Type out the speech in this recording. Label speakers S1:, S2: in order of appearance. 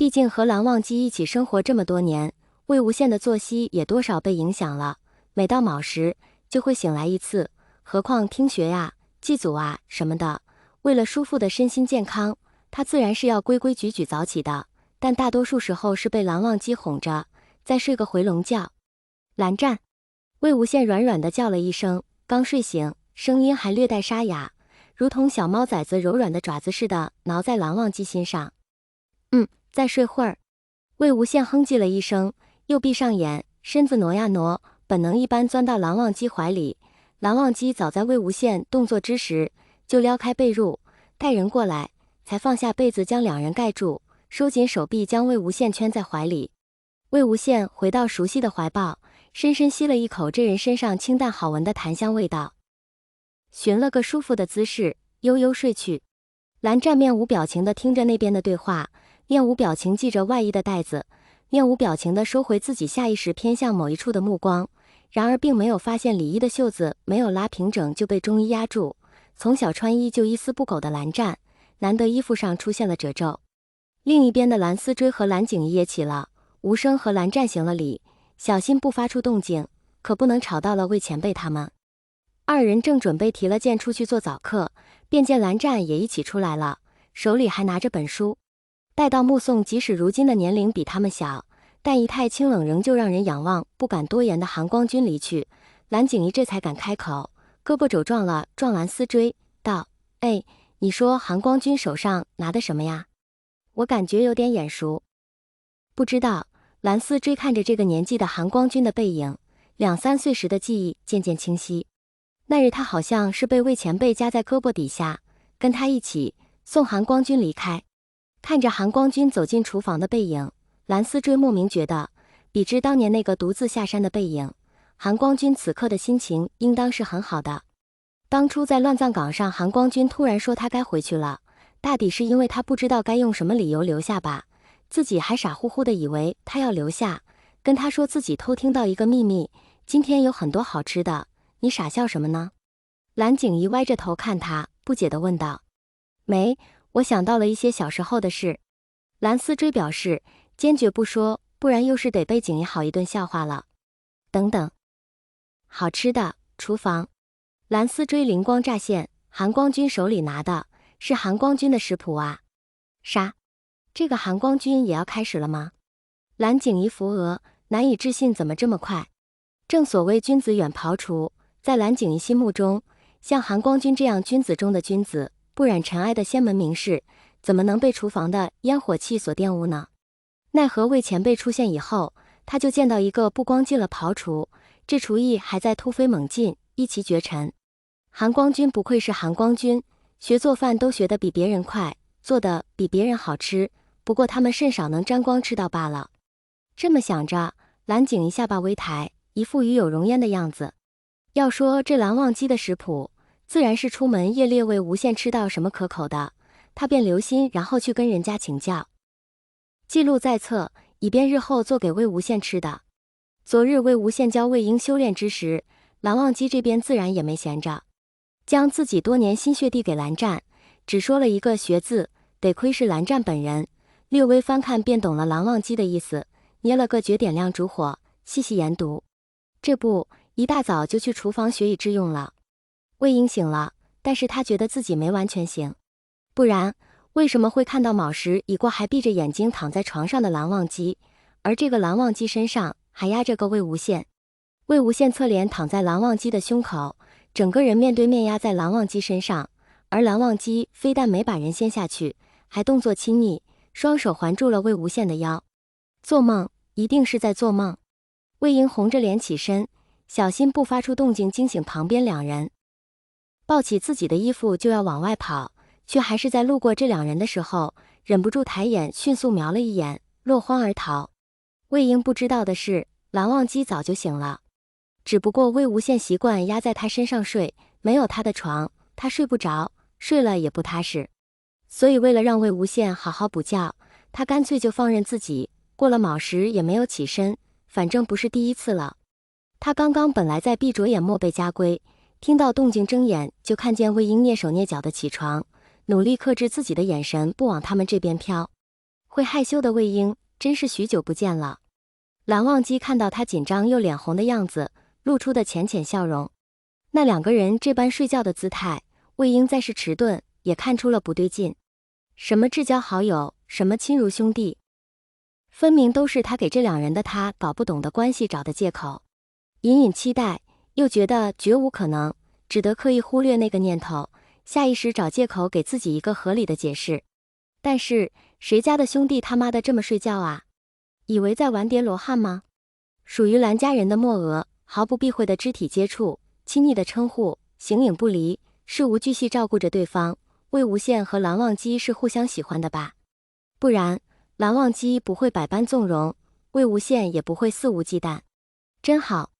S1: 毕竟和蓝忘机一起生活这么多年，魏无羡的作息也多少被影响了，每到卯时就会醒来一次，何况听学呀、祭祖啊什么的。为了叔父的身心健康，他自然是要规规矩矩早起的，但大多数时候是被蓝忘机哄着，再睡个回笼觉。蓝湛，魏无羡软软的叫了一声，刚睡醒，声音还略带沙哑，如同小猫崽子柔软的爪子似的挠在蓝忘机心上。再睡会儿。魏无羡哼唧了一声，又闭上眼，身子挪呀挪，本能一般钻到蓝忘机怀里。蓝忘机早在魏无羡动作之时，就撩开被褥，带人过来，才放下被子将两人盖住，收紧手臂将魏无羡圈在怀里。魏无羡回到熟悉的怀抱，深深吸了一口这人身上清淡好闻的檀香味道，寻了个舒服的姿势，悠悠睡去。蓝湛面无表情地听着那边的对话，面无表情系着外衣的带子，面无表情地收回自己下意识偏向某一处的目光，然而并没有发现里衣的袖子没有拉平整就被中衣压住。从小穿衣就一丝不苟的蓝湛，难得衣服上出现了褶皱。另一边的蓝思追和蓝景怡也起了，无声和蓝湛行了礼，小心不发出动静，可不能吵到了魏前辈他们。二人正准备提了剑出去做早课，便见蓝湛也一起出来了，手里还拿着本书。待到目送即使如今的年龄比他们小，但仪态清冷仍旧让人仰望不敢多言的韩光君离去，蓝景怡这才敢开口，胳膊肘撞了撞蓝思追，道：哎，你说韩光君手上拿的什么呀？我感觉有点眼熟。不知道。蓝思追看着这个年纪的韩光君的背影，2、3岁时的记忆渐渐清晰。那日他好像是被魏前辈夹在胳膊底下，跟他一起送韩光君离开。看着韩光君走进厨房的背影，蓝思追莫名觉得，比之当年那个独自下山的背影，韩光君此刻的心情应当是很好的。当初在乱葬岗上，韩光君突然说他该回去了，大抵是因为他不知道该用什么理由留下吧，自己还傻乎乎的以为他要留下，跟他说自己偷听到一个秘密，今天有很多好吃的，你傻笑什么呢？蓝景怡歪着头看他，不解地问道。没，我想到了一些小时候的事。蓝思追表示坚决不说，不然又是得被景怡好一顿笑话了。等等，好吃的，厨房。蓝思追灵光乍现，韩光君手里拿的是韩光君的食谱啊。啥？这个韩光君也要开始了吗？蓝景怡扶额，难以置信怎么这么快。正所谓君子远庖厨，在蓝景怡心目中，像韩光君这样君子中的君子，不染尘埃的仙门名士，怎么能被厨房的烟火气所玷污呢？奈何魏前辈出现以后，他就见到一个不光进了庖厨，这厨艺还在突飞猛进，一骑绝尘。韩光君不愧是韩光君，学做饭都学得比别人快，做得比别人好吃，不过他们甚少能沾光吃到罢了。这么想着，蓝景怡下巴微抬，一副与有容焉的样子。要说这蓝忘机的食谱，自然是出门夜猎魏无羡吃到什么可口的，他便留心，然后去跟人家请教，记录在册，以便日后做给魏无羡吃的。昨日魏无羡教魏婴修炼之时，蓝忘机这边自然也没闲着，将自己多年心血递给蓝湛，只说了一个学字，得亏是蓝湛本人，略微翻看便懂了蓝忘机的意思，捏了个诀，点亮烛火，细细研读。这不，一大早就去厨房学以致用了。魏婴醒了，但是他觉得自己没完全醒，不然为什么会看到卯时已过还闭着眼睛躺在床上的蓝忘机，而这个蓝忘机身上还压着个魏无羡。魏无羡侧脸躺在蓝忘机的胸口，整个人面对面压在蓝忘机身上，而蓝忘机非但没把人掀下去，还动作亲昵，双手环住了魏无羡的腰。做梦，一定是在做梦。魏婴红着脸起身，小心不发出动静惊醒旁边两人，抱起自己的衣服就要往外跑，却还是在路过这两人的时候，忍不住抬眼迅速瞄了一眼，落荒而逃。魏婴不知道的是，蓝忘机早就醒了，只不过魏无羡习惯压在他身上睡，没有他的床，他睡不着，睡了也不踏实。所以为了让魏无羡好好补觉，他干脆就放任自己，过了卯时也没有起身，反正不是第一次了。他刚刚本来在闭着眼默背家规，听到动静睁眼就看见魏婴蹑手蹑脚的起床，努力克制自己的眼神不往他们这边飘。会害羞的魏婴真是许久不见了。蓝忘机看到他紧张又脸红的样子，露出的浅浅笑容。那两个人这般睡觉的姿态，魏婴再是迟钝，也看出了不对劲。什么至交好友，什么亲如兄弟，分明都是他给这两人的他搞不懂的关系找的借口。隐隐期待，又觉得绝无可能，只得刻意忽略那个念头，下意识找借口给自己一个合理的解释。但是谁家的兄弟他妈的这么睡觉啊？以为在玩叠罗汉吗？属于蓝家人的莫娥，毫不避讳的肢体接触，亲昵的称呼，形影不离，事无巨细照顾着对方。魏无羡和蓝忘机是互相喜欢的吧？不然蓝忘机不会百般纵容，魏无羡也不会肆无忌惮。真好，